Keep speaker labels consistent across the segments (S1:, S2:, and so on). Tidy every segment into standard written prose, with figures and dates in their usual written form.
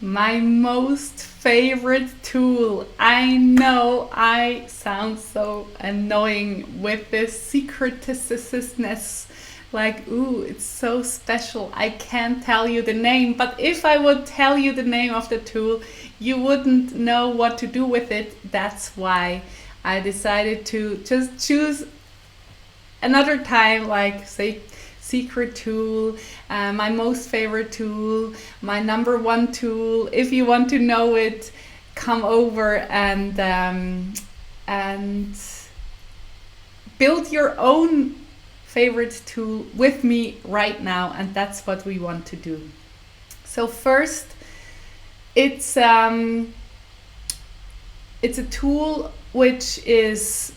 S1: My most favorite tool. I know I sound so annoying with this secretiveness. Like, ooh, it's so special. I can't tell you the name, but if I would tell you the name of the tool, you wouldn't know what to do with it. That's why I decided to just choose another time, like, say, secret tool, my most favorite tool, my number one tool. If you want to know it, come over and build your own favorite tool with me right now, and that's what we want to do. So first, it's it's a tool which is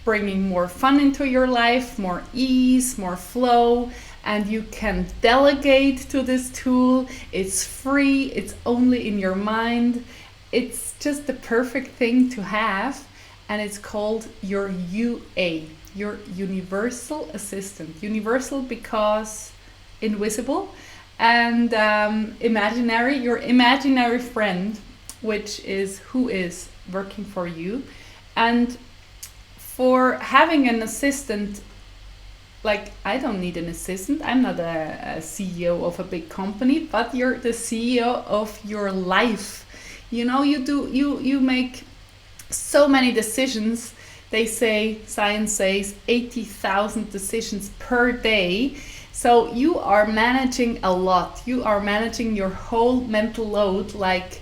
S1: bringing more fun into your life, more ease, more flow, and you can delegate to this tool. It's free, it's only in your mind. It's just the perfect thing to have, and it's called your UA, your Universal Assistant. Universal because invisible, and imaginary, your imaginary friend, which is who is working for you. And for having an assistant, like, I don't need an assistant. I'm not a CEO of a big company, but you're the CEO of your life. You know, you make so many decisions. They say, science says, 80,000 decisions per day. So you are managing a lot. You are managing your whole mental load, like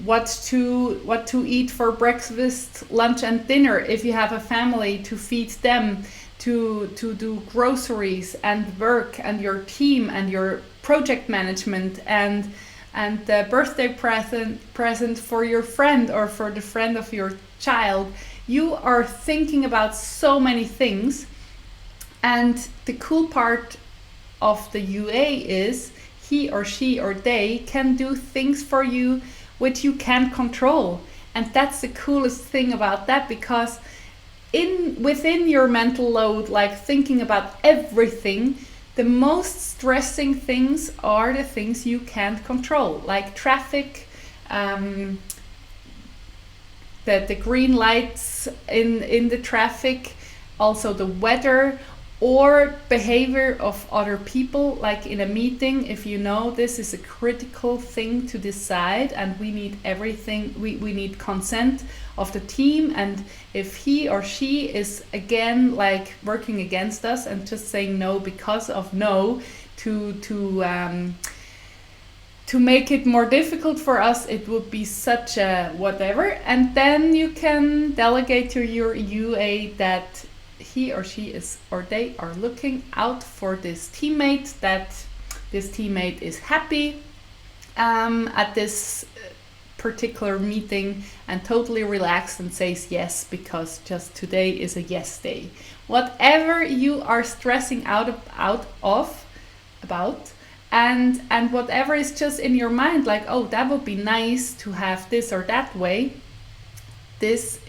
S1: what to eat for breakfast, lunch, and dinner. If you have a family, to feed them, to do groceries and work and your team and your project management and the birthday present for your friend or for the friend of your child. You are thinking about so many things, and the cool part of the UA is he or she or they can do things for you which you can't control. And that's the coolest thing about that, because within your mental load, like thinking about everything, the most stressing things are the things you can't control, like traffic, the green lights in the traffic, also the weather, or behavior of other people, like in a meeting. If you know this is a critical thing to decide and we need everything, we need consent of the team, and if he or she is again like working against us and just saying no because of no, to make it more difficult for us, it would be such a whatever. And then you can delegate to your UA that he or she is or they are looking out for this teammate, that this teammate is happy at this particular meeting and totally relaxed and says yes because just today is a yes day. Whatever you are stressing out about, and whatever is just in your mind, like, oh, that would be nice to have this or that way, these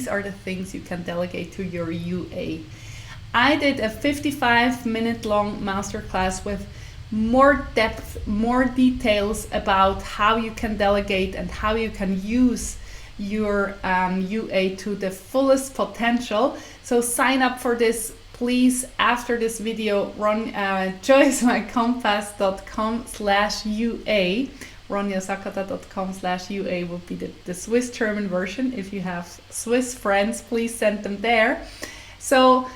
S1: are the things you can delegate to your UA. I did a 55-minute long masterclass with more depth, more details about how you can delegate and how you can use your UA to the fullest potential. So sign up for this, please, after this video. joysmycompass.com/UA. ronjasakata.com/UA will be the Swiss German version. If you have Swiss friends, please send them there. So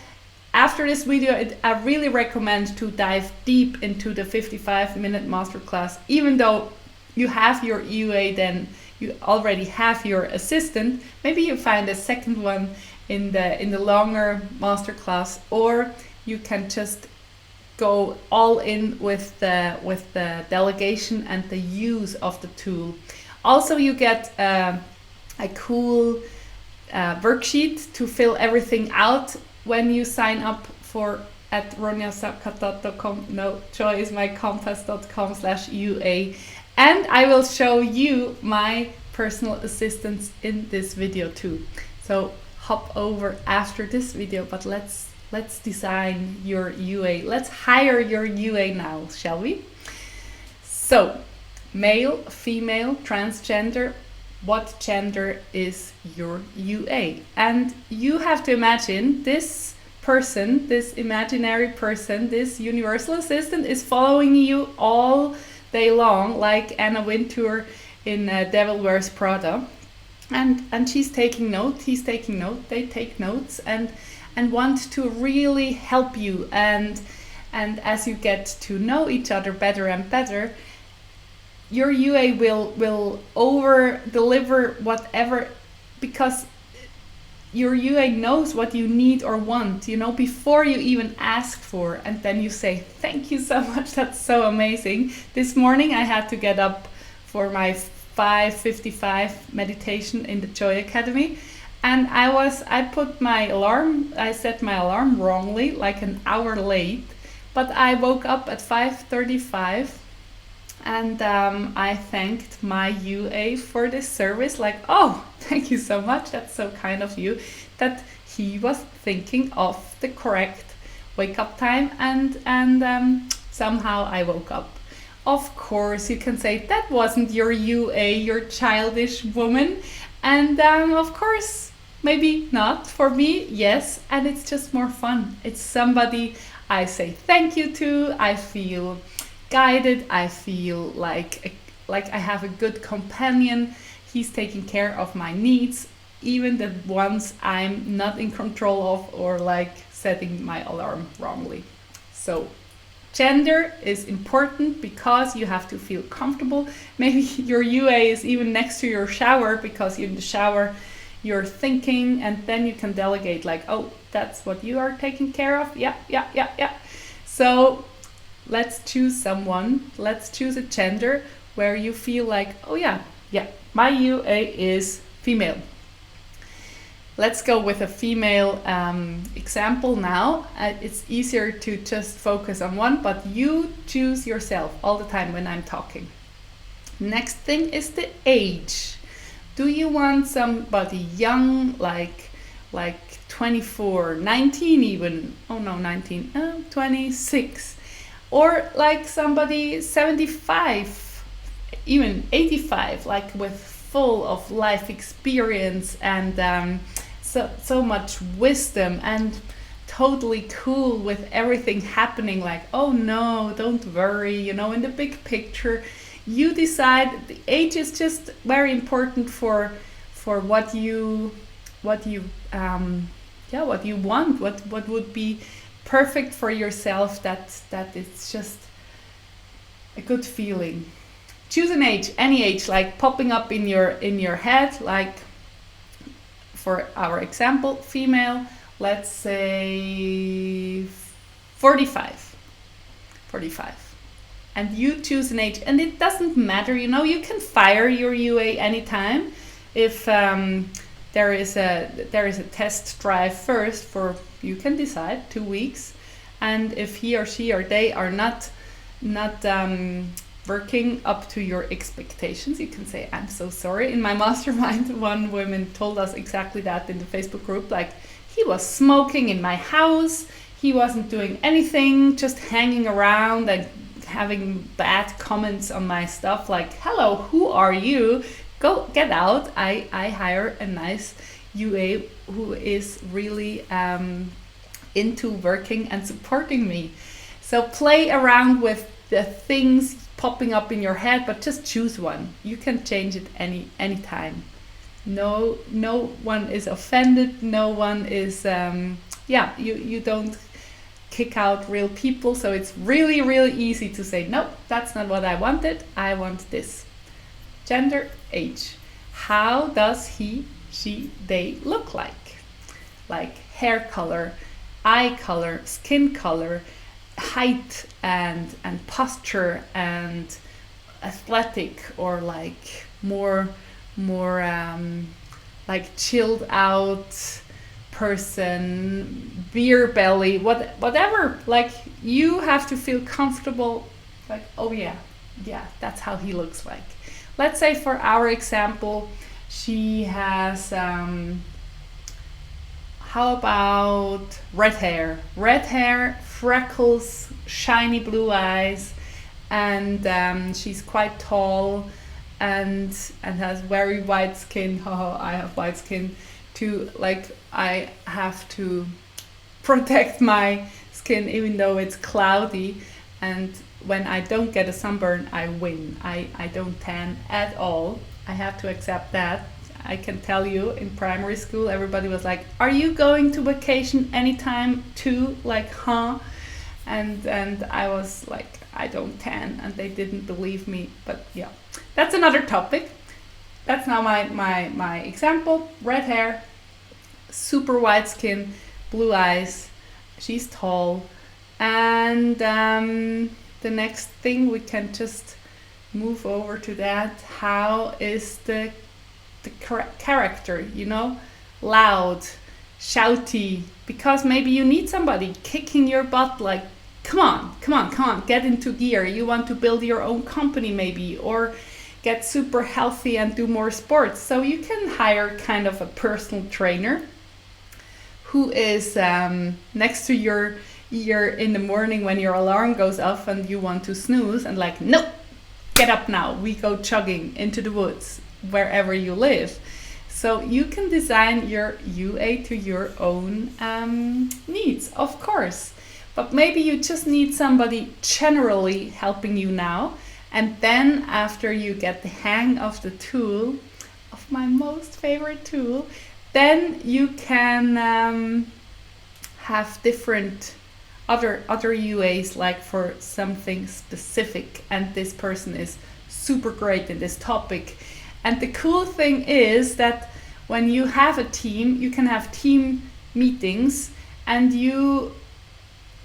S1: after this video, I really recommend to dive deep into the 55-minute masterclass. Even though you have your UA, then you already have your assistant. Maybe you find a second one in the longer masterclass, or you can just go all in with the delegation and the use of the tool. Also, you get a cool worksheet to fill everything out when you sign up for at ronjasakata.com, no, joysmycompass.com/UA. And I will show you my personal assistants in this video too. So hop over after this video, but let's design your UA. Let's hire your UA now, shall we? So male, female, transgender, what gender is your UA? And you have to imagine this person, this imaginary person, this universal assistant is following you all day long, like Anna Wintour in Devil Wears Prada. And she's taking note, he's taking note, they take notes and want to really help you. And as you get to know each other better and better, your UA will over deliver whatever, because your UA knows what you need or want, you know, before you even ask for, and then you say, thank you so much, that's so amazing. This morning I had to get up for my 5:55 meditation in the Joy Academy, and I set my alarm wrongly, like an hour late, but I woke up at 5:35. And I thanked my UA for this service, like, oh, thank you so much, that's so kind of you, that he was thinking of the correct wake up time, and somehow I woke up. Of course, you can say, that wasn't your UA, your childish woman. And of course, maybe not. For me, yes, and it's just more fun. It's somebody I say thank you to, I feel guided, I feel like I have a good companion. He's taking care of my needs, even the ones I'm not in control of, or like setting my alarm wrongly. So gender is important because you have to feel comfortable. Maybe your UA is even next to your shower, because in the shower you're thinking, and then you can delegate, like, oh, that's what you are taking care of. Yeah. So let's choose someone, let's choose a gender where you feel like, oh yeah, my UA is female. Let's go with a female example now. It's easier to just focus on one, but you choose yourself all the time when I'm talking. Next thing is the age. Do you want somebody young, like 24, 19 even? Oh no, 19, 26. Or like somebody 75, even 85, like with full of life experience and so much wisdom and totally cool with everything happening, like, oh no, don't worry, you know, in the big picture. You decide. The age is just very important for what you want, what would be perfect for yourself, that it's just a good feeling. Choose an age, any age, like popping up in your head, like for our example, female, let's say 45. And you choose an age, and it doesn't matter, you know, you can fire your UA anytime. If there is a test drive first for, you can decide, 2 weeks, and if he or she or they are not working up to your expectations, you can say, I'm so sorry. In my mastermind, one woman told us exactly that in the Facebook group, like, he was smoking in my house, he wasn't doing anything, just hanging around and having bad comments on my stuff, like, hello, who are you? Go get out. I hire a nice UA who is really into working and supporting me. So play around with the things popping up in your head, but just choose one. You can change it any time. No one is offended. No one is you don't kick out real people. So it's really, really easy to say, no, that's not what I wanted. I want this. Gender, age. How does he, she, they look like? Like hair color, eye color, skin color, height and posture and athletic, or like more like chilled out person, beer belly, whatever. Like, you have to feel comfortable, like, oh yeah, that's how he looks like. Let's say for our example, she has how about red hair, freckles, shiny blue eyes, and she's quite tall and has very white skin. Haha, I have white skin too. Like I have to protect my skin even though it's cloudy, and when I don't get a sunburn, I win. I don't tan at all. I have to accept that. I can tell you, in primary school, everybody was like, "Are you going to vacation anytime too?" Like, huh? And I was like, "I don't tan," and they didn't believe me. But yeah, that's another topic. That's now my example. Red hair, super white skin, blue eyes. She's tall, and the next thing we can just move over to that. How is the character, loud, shouty, because maybe you need somebody kicking your butt, like, come on, come on, come on, get into gear. You want to build your own company maybe, or get super healthy and do more sports. So you can hire kind of a personal trainer who is next to your ear in the morning when your alarm goes off and you want to snooze, and like, nope, get up now, we go jogging into the woods wherever you live. So you can design your UA to your own needs, of course. But maybe you just need somebody generally helping you now. And then after you get the hang of the tool, of my most favorite tool, then you can have different other UAs, like for something specific. And this person is super great in this topic. And the cool thing is that when you have a team, you can have team meetings, and you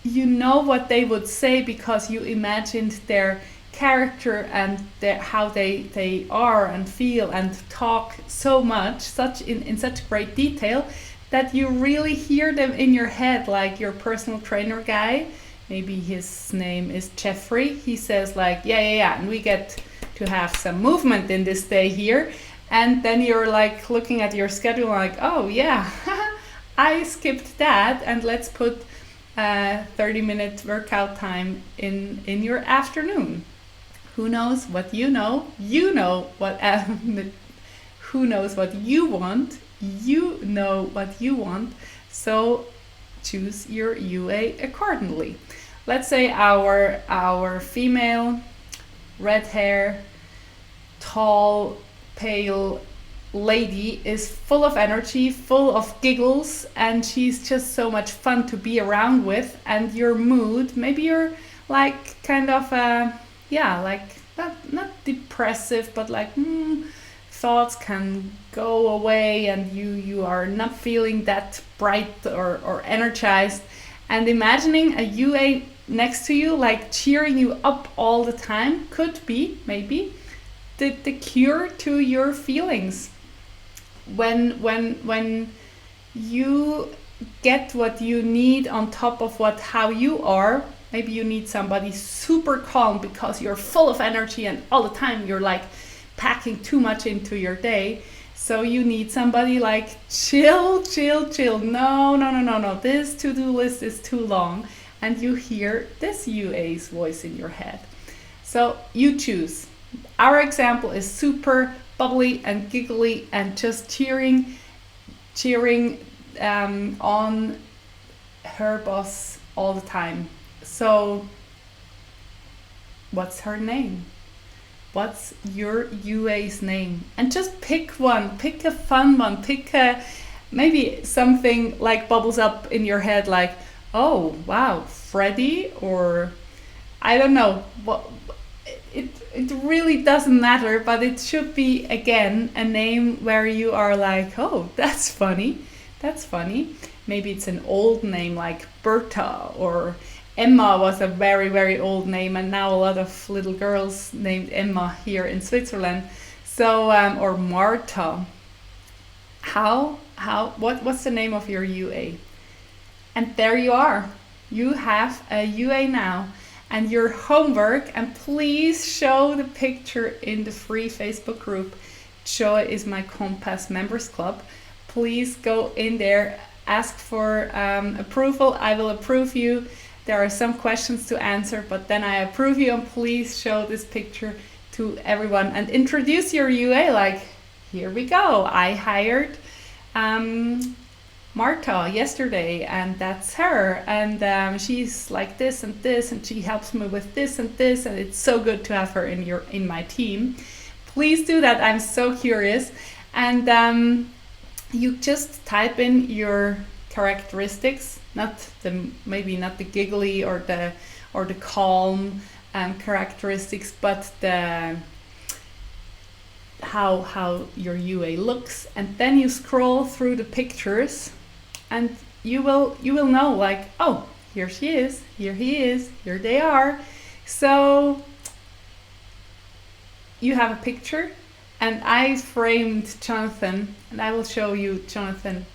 S1: know what they would say because you imagined their character and how they are and feel and talk so much, in such great detail, that you really hear them in your head. Like your personal trainer guy, maybe his name is Jeffrey, he says like, yeah, and we get to have some movement in this day here, and then you're like looking at your schedule like, oh yeah, I skipped that, and let's put 30-minute workout time in your afternoon. Who knows what you know what who knows what you want, so choose your UA accordingly. Let's say our female, red hair, tall, pale lady is full of energy, full of giggles, and she's just so much fun to be around with. And your mood, maybe you're like kind of like not depressive, but like thoughts can go away, and you are not feeling that bright or energized. And imagining a UA next to you, like cheering you up all the time, could be maybe the cure to your feelings. When you get what you need on top of how you are, maybe you need somebody super calm because you're full of energy and all the time you're like packing too much into your day. So you need somebody like chill. No. This to-do list is too long. And you hear this UA's voice in your head. So you choose. Our example is super bubbly and giggly and just cheering on her boss all the time. So what's her name? What's your UA's name? And just pick one, pick a fun one, pick maybe something like bubbles up in your head like, oh wow, Freddy, or I don't know. It really doesn't matter, but it should be, again, a name where you are like, oh, that's funny. Maybe it's an old name like Berta, or Emma was a very, very old name, and now a lot of little girls named Emma here in Switzerland. So, or Marta. What's the name of your UA? And there you are. You have a UA now. And your homework, and please show the picture in the free Facebook group. Joy is my Compass Members Club. Please go in there, ask for approval. I will approve you. There are some questions to answer, but then I approve you, and please show this picture to everyone and introduce your UA. Like, here we go. I hired Marta yesterday, and that's her, and she's like this and this, and she helps me with this and this, and it's so good to have her in my team. Please do that. I'm so curious. And you just type in your characteristics, maybe not the giggly or the calm characteristics, but the how your UA looks, and then you scroll through the pictures, and you will know, like, oh, here she is, here he is, here they are. So you have a picture, and I framed Jonathan, and I will show you Jonathan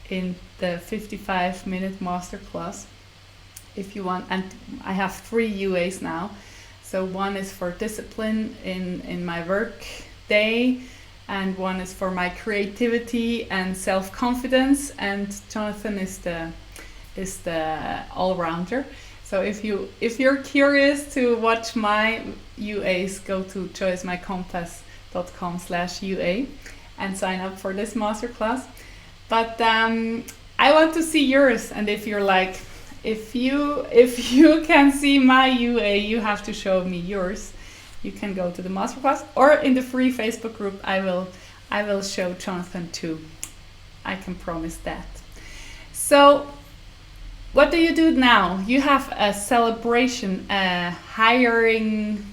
S1: in the 55-minute masterclass if you want. And I have 3 UAs now. So one is for discipline in my work day, and one is for my creativity and self-confidence, and Jonathan is the all-rounder. So if you're curious to watch my UAs, go to joyismycompass.com/UA and sign up for this masterclass. But I want to see yours, and if you're like, if you can see my UA, you have to show me yours. You can go to the masterclass, or in the free Facebook group, I will show Jonathan too. I can promise that. So what do you do now? You have a celebration, a hiring,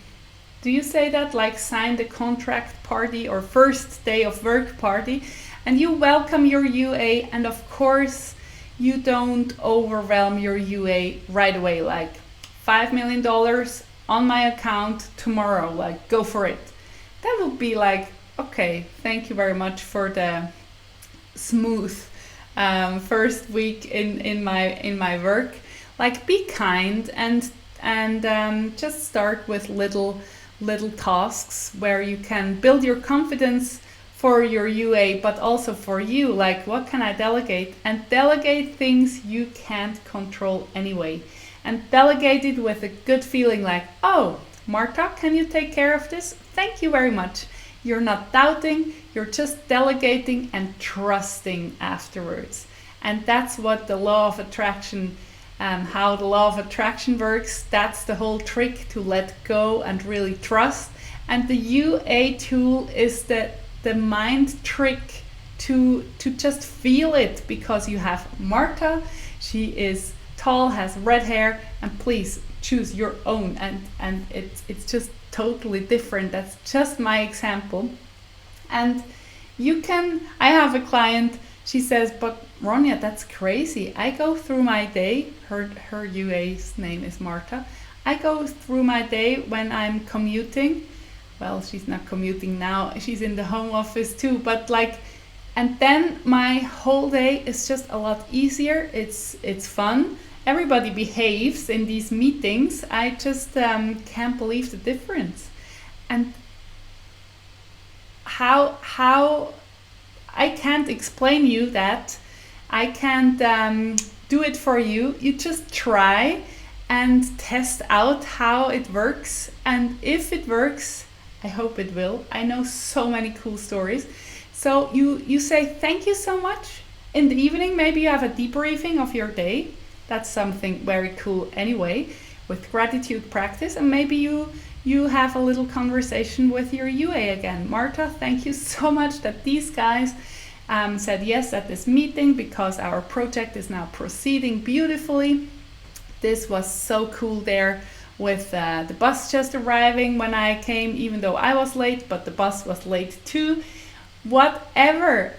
S1: do you say that, like sign the contract party or first day of work party, and you welcome your UA, and of course you don't overwhelm your UA right away, like $5 million on my account tomorrow, like go for it. That would be like, okay, thank you very much for the smooth first week in my work. Like, be kind and just start with little tasks where you can build your confidence for your UA, but also for you. Like, what can I delegate? And delegate things you can't control anyway. And delegate it with a good feeling, like, oh, Marta, can you take care of this? Thank you very much. You're not doubting, you're just delegating and trusting afterwards. And that's what the law of attraction, how the law of attraction works. That's the whole trick, to let go and really trust. And the UA tool is the mind trick to just feel it, because you have Marta, she is tall, has red hair, and please choose your own, and it's just totally different. That's just my example. And you can, I have a client, she says, but Ronja, that's crazy. I go through my day, her UA's name is Marta, I go through my day when I'm commuting. Well, she's not commuting now, she's in the home office too, but like, and then my whole day is just a lot easier. It's fun. Everybody behaves in these meetings. I just can't believe the difference. And how I can't explain you that. I can't do it for you. You just try and test out how it works. And if it works, I hope it will. I know so many cool stories. So you say thank you so much. In the evening, maybe you have a debriefing of your day. That's something very cool anyway, with gratitude practice. And maybe you have a little conversation with your UA again. Marta, thank you so much that these guys said yes at this meeting, because our project is now proceeding beautifully. This was so cool there, with the bus just arriving when I came, even though I was late, but the bus was late too. Whatever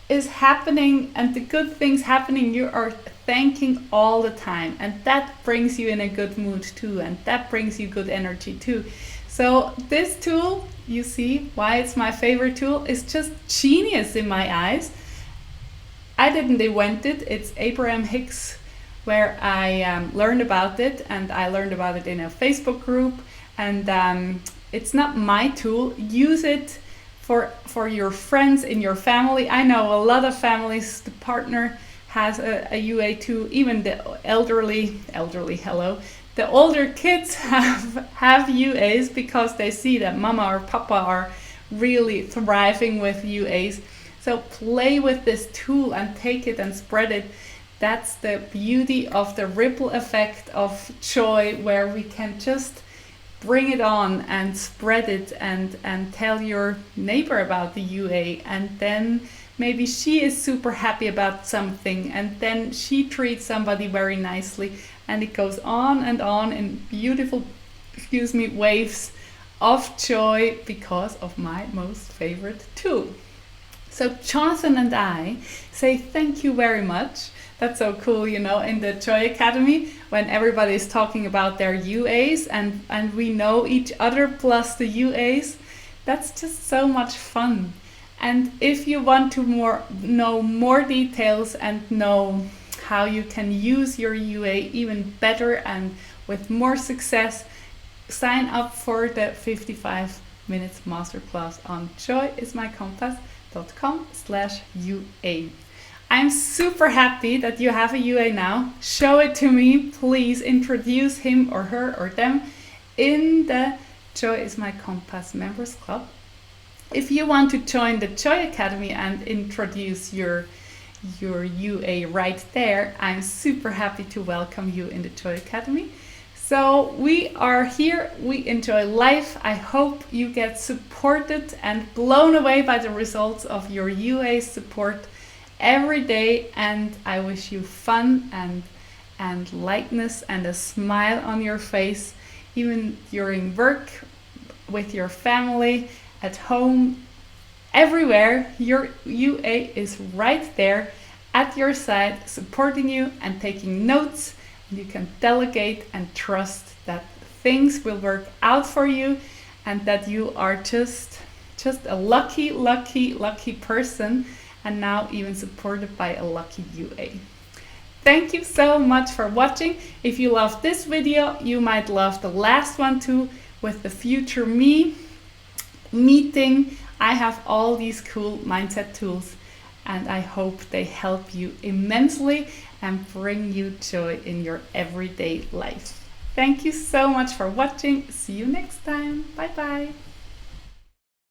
S1: is happening and the good things happening, you are thanking all the time, and that brings you in a good mood too, and that brings you good energy too. So this tool, you see why it's my favorite tool, is just genius in my eyes. I didn't invent it. It's Abraham Hicks where I learned about it, and I learned about it in a Facebook group, and it's not my tool. Use it for your friends in your family. I know a lot of families, the partner has a UA too. Even the elderly, hello, the older kids have UAs because they see that mama or papa are really thriving with UAs. So play with this tool and take it and spread it. That's the beauty of the ripple effect of joy, where we can just bring it on and spread it and tell your neighbor about the UA, and then maybe she is super happy about something, and then she treats somebody very nicely, and it goes on and on in beautiful, waves of joy because of my most favorite tool. So Jonathan and I say thank you very much. That's so cool, in the Joy Academy, when everybody is talking about their UAs and we know each other plus the UAs. That's just so much fun. And if you want to know more details and know how you can use your UA even better and with more success, sign up for the 55 minutes masterclass on joyismycompass.com/UA. I'm super happy that you have a UA now. Show it to me. Please introduce him or her or them in the Joy is My Compass members club. If you want to join the Joy Academy and introduce your UA right there, I'm super happy to welcome you in the Joy Academy. So we are here, we enjoy life. I hope you get supported and blown away by the results of your UA support every day, and I wish you fun and lightness and a smile on your face, even during work, with your family, at home, everywhere. Your UA is right there at your side, supporting you and taking notes. You can delegate and trust that things will work out for you, and that you are just a lucky person, and now even supported by a lucky UA. Thank you so much for watching. If you loved this video, you might love the last one too, with the future me meeting. I have all these cool mindset tools, and I hope they help you immensely and bring you joy in your everyday life. Thank you so much for watching. See you next time. Bye bye.